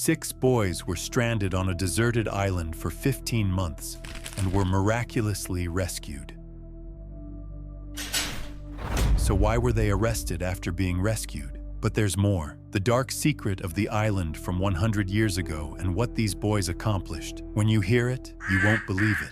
6 boys were stranded on a deserted island for 15 months and were miraculously rescued. So why were they arrested after being rescued? But there's more. The dark secret of the island from 100 years ago and what these boys accomplished. When you hear it, you won't believe it.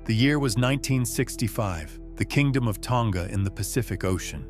The year was 1965, the Kingdom of Tonga in the Pacific Ocean.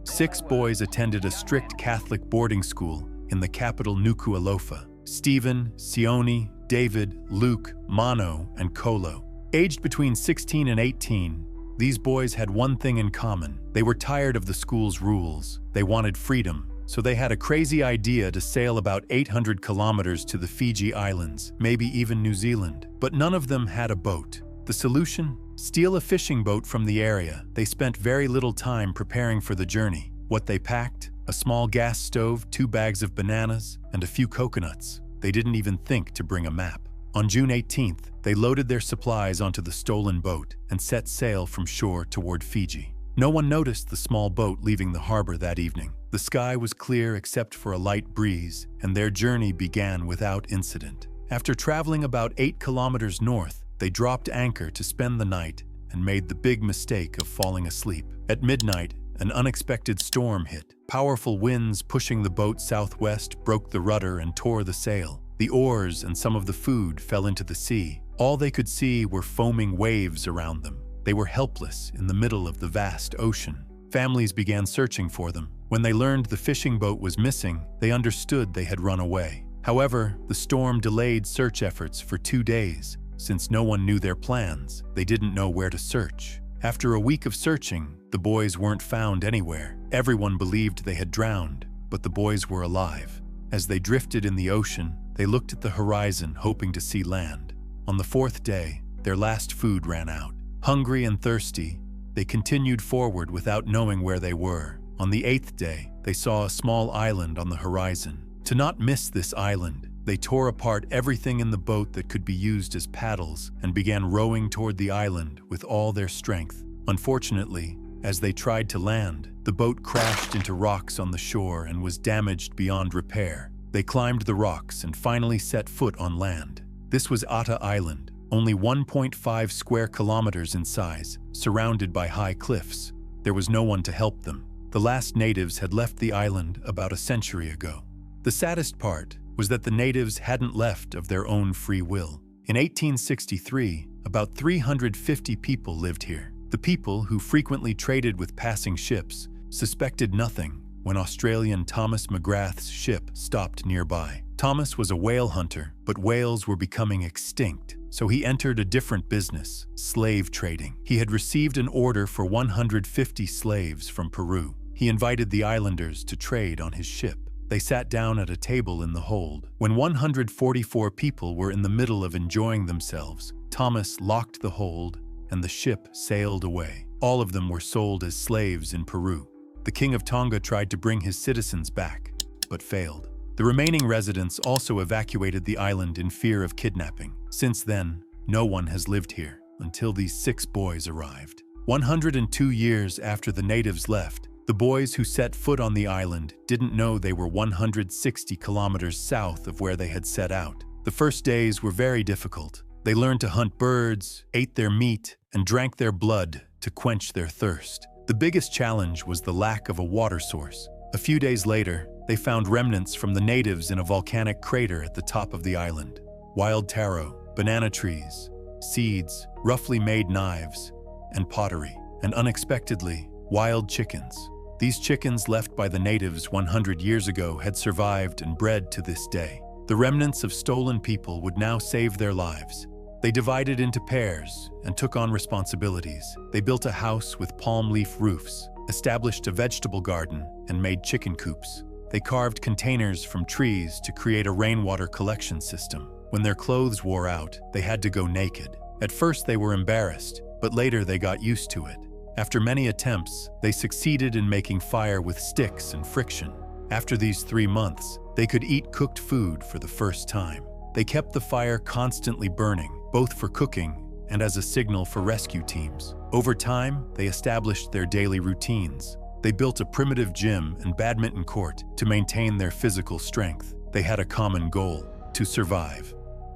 6 boys attended a strict Catholic boarding school in the capital Nuku'alofa. Stephen, Sione, David, Luke, Mano, and Kolo. Aged between 16 and 18, these boys had one thing in common. They were tired of the school's rules. They wanted freedom. So they had a crazy idea to sail about 800 kilometers to the Fiji Islands, maybe even New Zealand. But none of them had a boat. The solution? Steal a fishing boat from the area. They spent very little time preparing for the journey. What they packed? A small gas stove, 2 bags of bananas, and a few coconuts. They didn't even think to bring a map. On June 18th, they loaded their supplies onto the stolen boat and set sail from shore toward Fiji. No one noticed the small boat leaving the harbor that evening. The sky was clear except for a light breeze, and their journey began without incident. After traveling about 8 kilometers north, they dropped anchor to spend the night and made the big mistake of falling asleep. At midnight, an unexpected storm hit. Powerful winds pushing the boat southwest broke the rudder and tore the sail. The oars and some of the food fell into the sea. All they could see were foaming waves around them. They were helpless in the middle of the vast ocean. Families began searching for them. When they learned the fishing boat was missing, they understood they had run away. However, the storm delayed search efforts for 2 days. Since no one knew their plans, they didn't know where to search. After a week of searching, the boys weren't found anywhere. Everyone believed they had drowned, but the boys were alive. As they drifted in the ocean, they looked at the horizon hoping to see land. On the 4th day, their last food ran out. Hungry and thirsty, they continued forward without knowing where they were. On the 8th day, they saw a small island on the horizon. To not miss this island, they tore apart everything in the boat that could be used as paddles and began rowing toward the island with all their strength. Unfortunately, as they tried to land, the boat crashed into rocks on the shore and was damaged beyond repair. They climbed the rocks and finally set foot on land. This was Ata Island, only 1.5 square kilometers in size, surrounded by high cliffs. There was no one to help them. The last natives had left the island about a century ago. The saddest part was that the natives hadn't left of their own free will. In 1863, about 350 people lived here. The people, who frequently traded with passing ships, suspected nothing when Australian Thomas McGrath's ship stopped nearby. Thomas was a whale hunter, but whales were becoming extinct, so he entered a different business, slave trading. He had received an order for 150 slaves from Peru. He invited the islanders to trade on his ship. They sat down at a table in the hold. When 144 people were in the middle of enjoying themselves, Thomas locked the hold and the ship sailed away. All of them were sold as slaves in Peru. The King of Tonga tried to bring his citizens back, but failed. The remaining residents also evacuated the island in fear of kidnapping. Since then, no one has lived here until these 6 boys arrived. 102 years after the natives left, the boys who set foot on the island didn't know they were 160 kilometers south of where they had set out. The first days were very difficult. They learned to hunt birds, ate their meat, and drank their blood to quench their thirst. The biggest challenge was the lack of a water source. A few days later, they found remnants from the natives in a volcanic crater at the top of the island. Wild taro, banana trees, seeds, roughly made knives, and pottery. And unexpectedly, wild chickens. These chickens left by the natives 100 years ago had survived and bred to this day. The remnants of stolen people would now save their lives. They divided into pairs and took on responsibilities. They built a house with palm leaf roofs, established a vegetable garden, and made chicken coops. They carved containers from trees to create a rainwater collection system. When their clothes wore out, they had to go naked. At first they were embarrassed, but later they got used to it. After many attempts, they succeeded in making fire with sticks and friction. After these 3 months, they could eat cooked food for the first time. They kept the fire constantly burning, both for cooking and as a signal for rescue teams. Over time, they established their daily routines. They built a primitive gym and badminton court to maintain their physical strength. They had a common goal: to survive.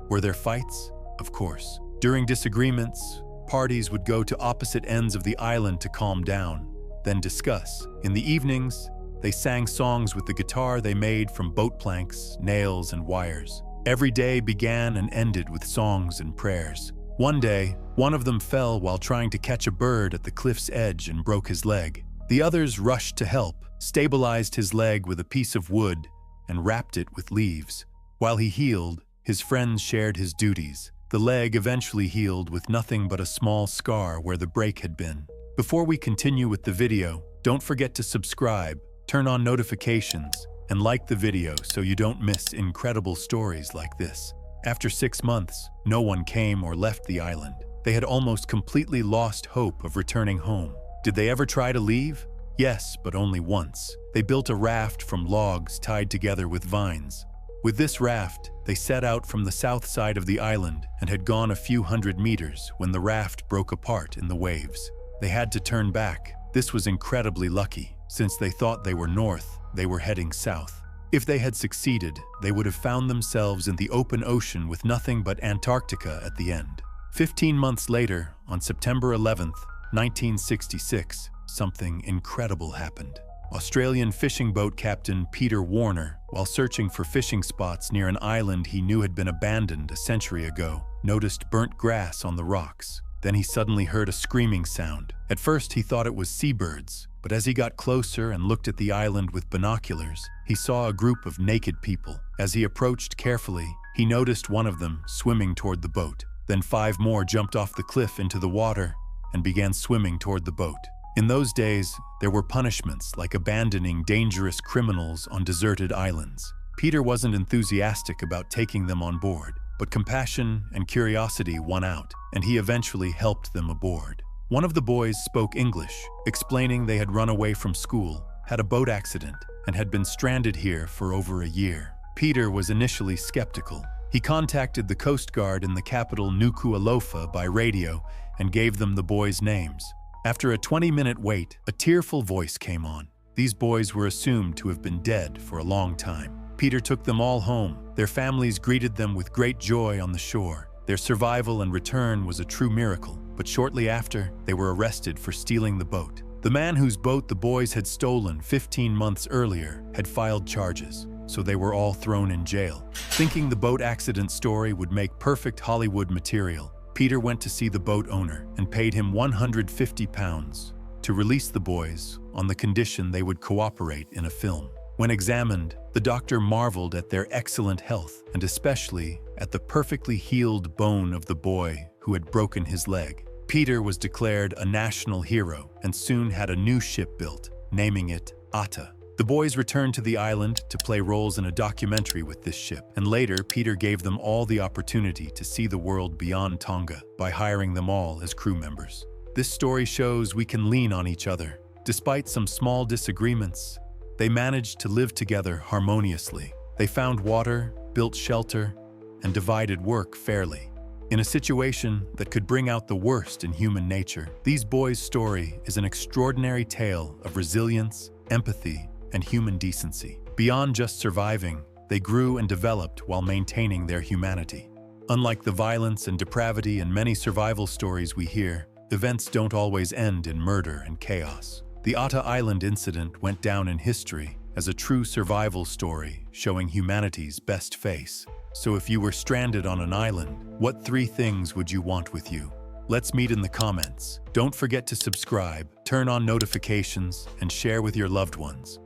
Were there fights? Of course. During disagreements, parties would go to opposite ends of the island to calm down, then discuss. In the evenings, they sang songs with the guitar they made from boat planks, nails, and wires. Every day began and ended with songs and prayers. One day, one of them fell while trying to catch a bird at the cliff's edge and broke his leg. The others rushed to help, stabilized his leg with a piece of wood, and wrapped it with leaves. While he healed, his friends shared his duties. The leg eventually healed with nothing but a small scar where the break had been. Before we continue with the video, don't forget to subscribe, turn on notifications, and like the video so you don't miss incredible stories like this. After 6 months, no one came or left the island. They had almost completely lost hope of returning home. Did they ever try to leave? Yes, but only once. They built a raft from logs tied together with vines. With this raft, they set out from the south side of the island and had gone a few hundred meters when the raft broke apart in the waves. They had to turn back. This was incredibly lucky. Since they thought they were north, they were heading south. If they had succeeded, they would have found themselves in the open ocean with nothing but Antarctica at the end. 15 months later, on September 11th, 1966, something incredible happened. Australian fishing boat captain Peter Warner, while searching for fishing spots near an island he knew had been abandoned a century ago, noticed burnt grass on the rocks. Then he suddenly heard a screaming sound. At first he thought it was seabirds, but as he got closer and looked at the island with binoculars, he saw a group of naked people. As he approached carefully, he noticed one of them swimming toward the boat. Then 5 more jumped off the cliff into the water and began swimming toward the boat. In those days, there were punishments like abandoning dangerous criminals on deserted islands. Peter wasn't enthusiastic about taking them on board, but compassion and curiosity won out, and he eventually helped them aboard. One of the boys spoke English, explaining they had run away from school, had a boat accident, and had been stranded here for over a year. Peter was initially skeptical. He contacted the Coast Guard in the capital Nuku'alofa by radio and gave them the boys' names. After a 20-minute wait, a tearful voice came on. These boys were assumed to have been dead for a long time. Peter took them all home. Their families greeted them with great joy on the shore. Their survival and return was a true miracle, but shortly after, they were arrested for stealing the boat. The man whose boat the boys had stolen 15 months earlier had filed charges, so they were all thrown in jail. Thinking the boat accident story would make perfect Hollywood material, Peter went to see the boat owner and paid him £150 to release the boys on the condition they would cooperate in a film. When examined, the doctor marveled at their excellent health and especially at the perfectly healed bone of the boy who had broken his leg. Peter was declared a national hero and soon had a new ship built, naming it Atta. The boys returned to the island to play roles in a documentary with this ship, and later Peter gave them all the opportunity to see the world beyond Tonga by hiring them all as crew members. This story shows we can lean on each other. Despite some small disagreements, they managed to live together harmoniously. They found water, built shelter, and divided work fairly. In a situation that could bring out the worst in human nature, these boys' story is an extraordinary tale of resilience, empathy, and human decency. Beyond just surviving, they grew and developed while maintaining their humanity. Unlike the violence and depravity in many survival stories we hear, events don't always end in murder and chaos. The Atta Island incident went down in history as a true survival story showing humanity's best face. So if you were stranded on an island, what 3 things would you want with you? Let's meet in the comments. Don't forget to subscribe, turn on notifications, and share with your loved ones.